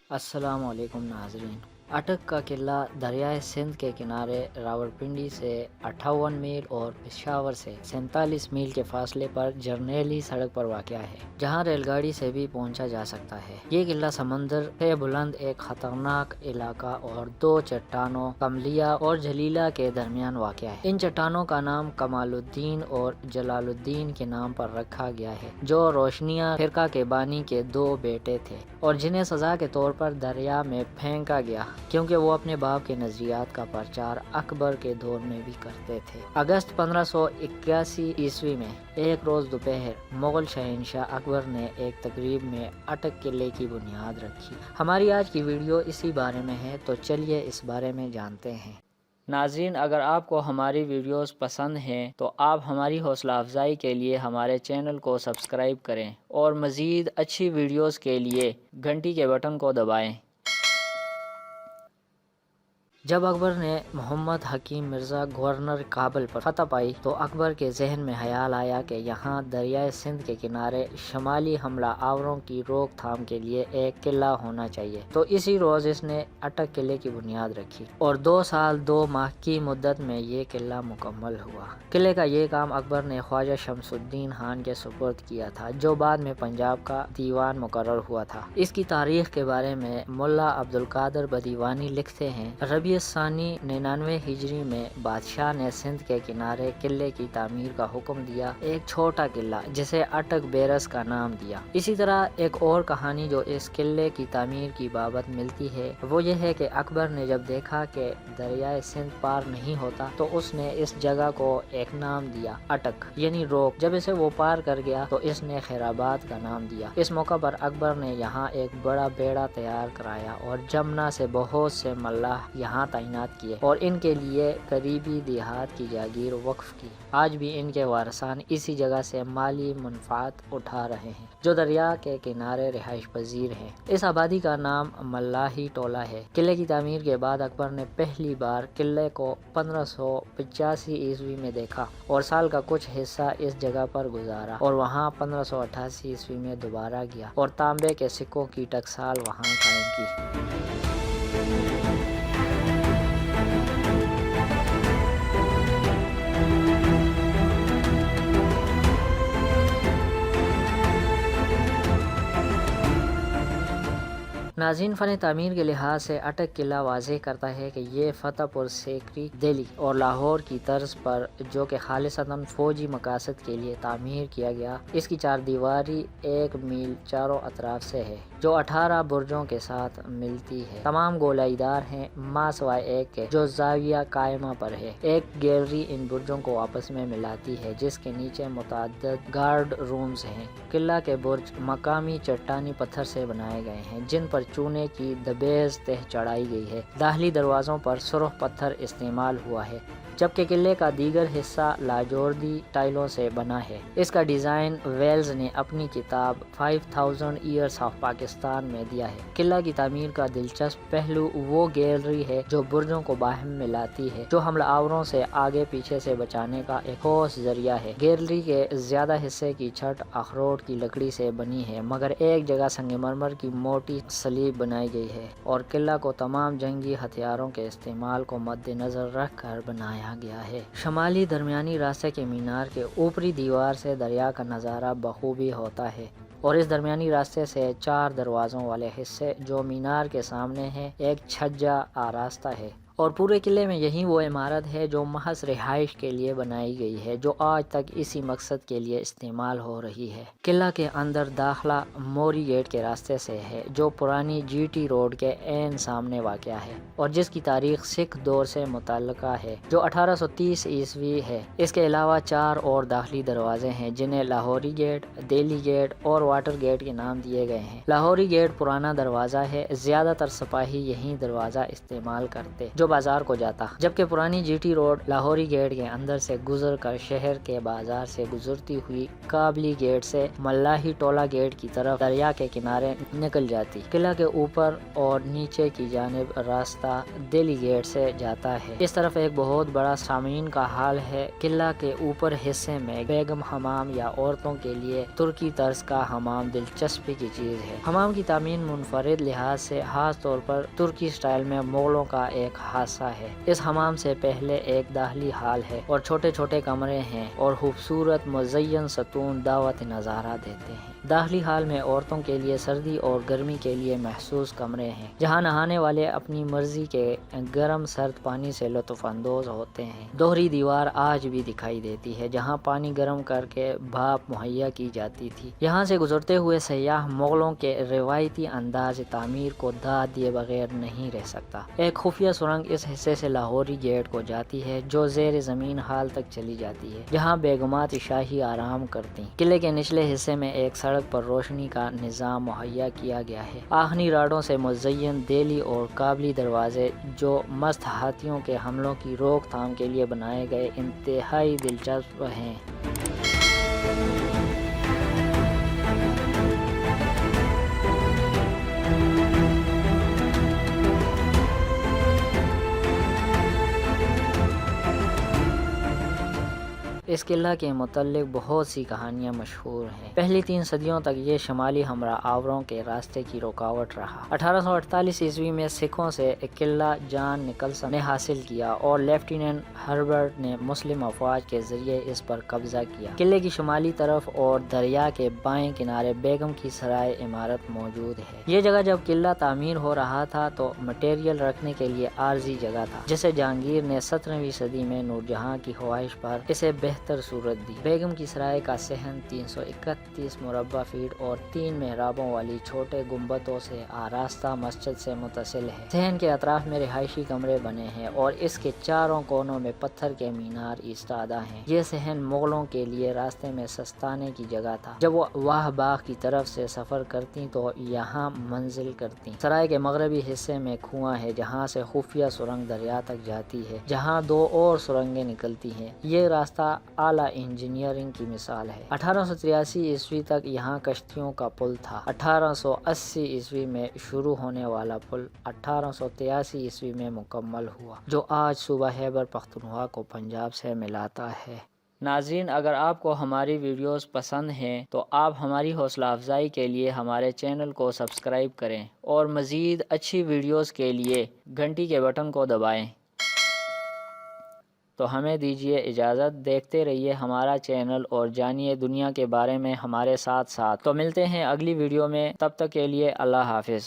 السلام علیکم ناظرین۔ اٹک کا قلعہ دریائے سندھ کے کنارے راولپنڈی سے 58 میل اور پشاور سے 47 میل کے فاصلے پر جرنیلی سڑک پر واقع ہے، جہاں ریل گاڑی سے بھی پہنچا جا سکتا ہے۔ یہ قلعہ سمندر سے بلند ایک خطرناک علاقہ اور دو چٹانوں کملیہ اور جلیلہ کے درمیان واقع ہے۔ ان چٹانوں کا نام کمال الدین اور جلال الدین کے نام پر رکھا گیا ہے، جو روشنیہ فرقہ کے بانی کے دو بیٹے تھے اور جنہیں سزا کے طور پر دریا میں پھینکا گیا کیونکہ وہ اپنے باپ کے نظریات کا پرچار اکبر کے دور میں بھی کرتے تھے۔ اگست 1581 عیسوی میں ایک روز دوپہر مغل شہنشاہ اکبر نے ایک تقریب میں اٹک قلعے کی بنیاد رکھی۔ ہماری آج کی ویڈیو اسی بارے میں ہے، تو چلیے اس بارے میں جانتے ہیں۔ ناظرین، اگر آپ کو ہماری ویڈیوز پسند ہیں تو آپ ہماری حوصلہ افزائی کے لیے ہمارے چینل کو سبسکرائب کریں اور مزید اچھی ویڈیوز کے لیے گھنٹی کے بٹن کو دبائیں۔ جب اکبر نے محمد حکیم مرزا گورنر کابل پر فتح پائی تو اکبر کے ذہن میں خیال آیا کہ یہاں دریائے سندھ کے کنارے شمالی حملہ آوروں کی روک تھام کے لیے ایک قلعہ ہونا چاہیے۔ تو اسی روز اس نے اٹک قلعے کی بنیاد رکھی اور 2 سال 2 ماہ کی مدت میں یہ قلعہ مکمل ہوا۔ قلعے کا یہ کام اکبر نے خواجہ شمس الدین خان کے سپرد کیا تھا، جو بعد میں پنجاب کا دیوان مقرر ہوا تھا۔ اس کی تاریخ کے بارے میں ملا عبدالقادر بدیوانی لکھتے ہیں، ربیع ثانی 99 ہجری میں بادشاہ نے سندھ کے کنارے قلعے کی تعمیر کا حکم دیا، ایک چھوٹا قلعہ جسے اٹک بیرس کا نام دیا۔ اسی طرح ایک اور کہانی جو اس قلعے کی تعمیر کی بابت ملتی ہے وہ یہ ہے کہ اکبر نے جب دیکھا کہ دریائے سندھ پار نہیں ہوتا تو اس نے اس جگہ کو ایک نام دیا، اٹک یعنی روک۔ جب اسے وہ پار کر گیا تو اس نے خیرآباد کا نام دیا۔ اس موقع پر اکبر نے یہاں ایک بڑا بیڑا تیار کرایا اور جمنا سے بہت سے ملاح یہاں تعینات کیے اور ان کے لیے قریبی دیہات کی جاگیر وقف کی۔ آج بھی ان کے وارثان اسی جگہ سے مالی منفعت اٹھا رہے ہیں، جو دریا کے کنارے رہائش پذیر ہیں۔ اس آبادی کا نام ملاحی ٹولہ ہے۔ قلعے کی تعمیر کے بعد اکبر نے پہلی بار قلعے کو 1585 عیسوی میں دیکھا اور سال کا کچھ حصہ اس جگہ پر گزارا اور وہاں 1588 عیسوی میں دوبارہ گیا اور تانبے کے سکوں کی ٹکسال وہاں قائم کی۔ ناظرین، فن تعمیر کے لحاظ سے اٹک قلعہ واضح کرتا ہے کہ یہ فتح پور سیکری دہلی اور لاہور کی طرز پر، جو کہ خالصتاً فوجی مقاصد کے لیے تعمیر کیا گیا۔ اس کی 4 دیواری 1 میل چاروں اطراف سے ہے، جو 18 برجوں کے ساتھ ملتی ہے۔ تمام گولائی دار ہیں، ماں سوائے ایک کے جو زاویہ قائمہ پر ہے۔ ایک گیلری ان برجوں کو آپس میں ملاتی ہے، جس کے نیچے متعدد گارڈ رومز ہیں۔ قلعہ کے برج مقامی چٹانی پتھر سے بنائے گئے ہیں، جن پر چونے کی دبیز تہ چڑھائی گئی ہے۔ داخلی دروازوں پر سرخ پتھر استعمال ہوا ہے، جبکہ قلعے کا دیگر حصہ لاجوردی ٹائلوں سے بنا ہے۔ اس کا ڈیزائن ویلز نے اپنی کتاب 5000 Years of Pakistan میں دیا ہے۔ قلعہ کی تعمیر کا دلچسپ پہلو وہ گیلری ہے جو برجوں کو باہم ملاتی ہے، جو حملہ آوروں سے آگے پیچھے سے بچانے کا ایک ٹھوس ذریعہ ہے۔ گیلری کے زیادہ حصے کی چھت اخروٹ کی لکڑی سے بنی ہے، مگر ایک جگہ سنگ مرمر کی موٹی سلیب بنائی گئی ہے اور قلعہ کو تمام جنگی ہتھیاروں کے استعمال کو مد نظر رکھ کر بنایا گیا ہے۔ شمالی درمیانی راستے کے مینار کے اوپری دیوار سے دریا کا نظارہ بخوبی ہوتا ہے اور اس درمیانی راستے سے 4 دروازوں والے حصے جو مینار کے سامنے ہیں ایک چھجا آراستہ ہے، اور پورے قلعے میں یہی وہ عمارت ہے جو محض رہائش کے لیے بنائی گئی ہے، جو آج تک اسی مقصد کے لیے استعمال ہو رہی ہے۔ قلعہ کے اندر داخلہ موری گیٹ کے راستے سے ہے، جو پرانی جی ٹی روڈ کے عین سامنے واقع ہے اور جس کی تاریخ سکھ دور سے متعلقہ ہے، جو 1830 عیسوی ہے۔ اس کے علاوہ 4 اور داخلی دروازے ہیں، جنہیں لاہوری گیٹ، دہلی گیٹ اور واٹر گیٹ کے نام دیے گئے ہیں۔ لاہوری گیٹ پرانا دروازہ ہے، زیادہ تر سپاہی یہی دروازہ استعمال کرتے، جو جو بازار کو جاتا، جبکہ پرانی جی ٹی روڈ لاہوری گیٹ کے اندر سے گزر کر شہر کے بازار سے گزرتی ہوئی کابلی گیٹ سے ملاحی ٹولہ گیٹ کی طرف دریا کے کنارے نکل جاتی۔ قلعہ کے اوپر اور نیچے کی جانب راستہ دہلی گیٹ سے جاتا ہے۔ اس طرف ایک بہت بڑا سامعین کا حال ہے۔ قلعہ کے اوپر حصے میں بیگم حمام یا عورتوں کے لیے ترکی طرز کا حمام دلچسپی کی چیز ہے۔ حمام کی تعمیر منفرد لحاظ سے خاص طور پر ترکی سٹائل میں مغلوں کا ایک حصہ ہے۔ اس حمام سے پہلے ایک داخلی ہال ہے اور چھوٹے چھوٹے کمرے ہیں اور خوبصورت مزین ستون دعوت نظارہ دیتے ہیں۔ داخلی ہال میں عورتوں کے لیے سردی اور گرمی کے لیے مخصوص کمرے ہیں، جہاں نہانے والے اپنی مرضی کے گرم سرد پانی سے لطف اندوز ہوتے ہیں۔ دوہری دیوار آج بھی دکھائی دیتی ہے، جہاں پانی گرم کر کے بھاپ مہیا کی جاتی تھی۔ یہاں سے گزرتے ہوئے سیاح مغلوں کے روایتی انداز تعمیر کو داد دیے بغیر نہیں رہ سکتا۔ ایک خفیہ سرنگ اس حصے سے لاہوری گیٹ کو جاتی ہے، جو زیر زمین ہال تک چلی جاتی ہے، جہاں بیگمات شاہی آرام کرتی۔ قلعے کے نچلے حصے میں ایک سڑک پر روشنی کا نظام مہیا کیا گیا ہے۔ آہنی راڈوں سے مزین دہلی اور کابلی دروازے، جو مست ہاتھیوں کے حملوں کی روک تھام کے لیے بنائے گئے، انتہائی دلچسپ ہیں۔ اس قلعہ کے متعلق بہت سی کہانیاں مشہور ہیں۔ پہلی 3 صدیوں تک یہ شمالی ہمراہ آوروں کے راستے کی رکاوٹ رہا۔ 1848 عیسوی میں سکھوں سے قلعہ جان نکلسن نے حاصل کیا اور لیفٹیننٹ ہربرٹ نے مسلم افواج کے ذریعے اس پر قبضہ کیا۔ قلعے کی شمالی طرف اور دریا کے بائیں کنارے بیگم کی سرائے عمارت موجود ہے۔ یہ جگہ جب قلعہ تعمیر ہو رہا تھا تو مٹیریل رکھنے کے لیے عارضی جگہ تھا، جسے جہانگیر نے 17ویں صدی میں نورجہاں کی خواہش پر اسے بہتر صورت دی۔ بیگم کی سرائے کا صحن 331 مربع فٹ اور 3 محرابوں والی چھوٹے گنبدوں سے آراستہ مسجد سے متصل ہے۔ صحن کے اطراف میں رہائشی کمرے بنے ہیں اور اس کے چاروں کونوں میں پتھر کے مینار ایستادہ ہیں۔ یہ صحن مغلوں کے لیے راستے میں سستانے کی جگہ تھا۔ جب وہ واہ باغ کی طرف سے سفر کرتی تو یہاں منزل کرتی۔ سرائے کے مغربی حصے میں کنواں ہے، جہاں سے خفیہ سرنگ دریا تک جاتی ہے، جہاں 2 اور سرنگیں نکلتی ہیں۔ یہ راستہ اعلیٰ انجینئرنگ کی مثال ہے۔ 1883 عیسوی تک یہاں کشتیوں کا پل تھا۔ 1880 عیسوی میں شروع ہونے والا پل 1883 عیسوی میں مکمل ہوا، جو آج صوبہ خیبر پختونخوا کو پنجاب سے ملاتا ہے۔ ناظرین، اگر آپ کو ہماری ویڈیوز پسند ہیں تو آپ ہماری حوصلہ افزائی کے لیے ہمارے چینل کو سبسکرائب کریں اور مزید اچھی ویڈیوز کے لیے گھنٹی کے بٹن کو دبائیں۔ تو ہمیں دیجیے اجازت، دیکھتے رہیے ہمارا چینل اور جانیے دنیا کے بارے میں ہمارے ساتھ۔ تو ملتے ہیں اگلی ویڈیو میں، تب تک کے لیے اللہ حافظ۔